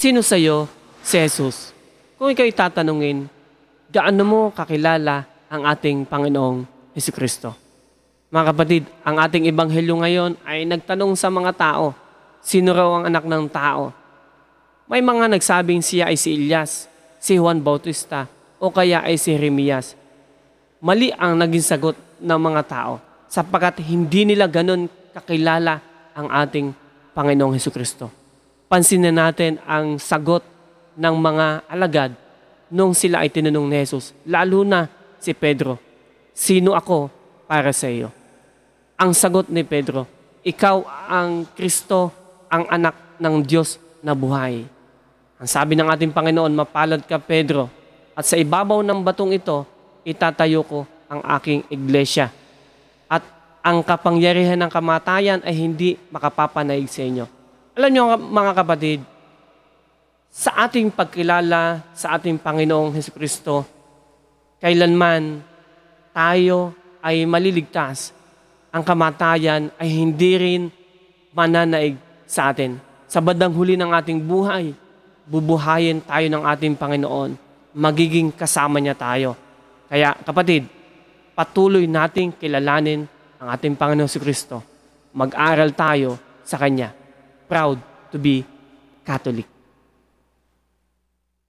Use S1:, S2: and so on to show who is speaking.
S1: Sino sa'yo si Jesus? Kung ikaw tatanungin, gaano mo kakilala ang ating Panginoong Jesucristo? Mga kapatid, ang ating ebanghelyo ngayon ay nagtanong sa mga tao, sino raw ang anak ng tao? May mga nagsabing siya ay si Elias, si Juan Bautista, o kaya ay si Jeremias. Mali ang naging sagot ng mga tao sapagkat hindi nila ganun kakilala ang ating Panginoong Jesucristo. Pansinin natin ang sagot ng mga alagad nung sila ay tinanong ni Jesus, lalo na si Pedro, sino ako para sa iyo? Ang sagot ni Pedro, ikaw ang Kristo, ang anak ng Diyos na buhay. Ang sabi ng ating Panginoon, mapalad ka Pedro, at sa ibabaw ng batong ito, itatayo ko ang aking iglesia. At ang kapangyarihan ng kamatayan ay hindi makapapanaig sa inyo. Alam niyo mga kapatid, sa ating pagkilala sa ating Panginoong Jesucristo, kailanman tayo ay maliligtas. Ang kamatayan ay hindi rin mananaig sa atin. Sa bandang huli ng ating buhay, bubuhayin tayo ng ating Panginoon. Magiging kasama niya tayo. Kaya kapatid, patuloy nating kilalanin ang ating Panginoong Jesucristo. Mag-aral tayo sa Kanya. Proud to be Catholic.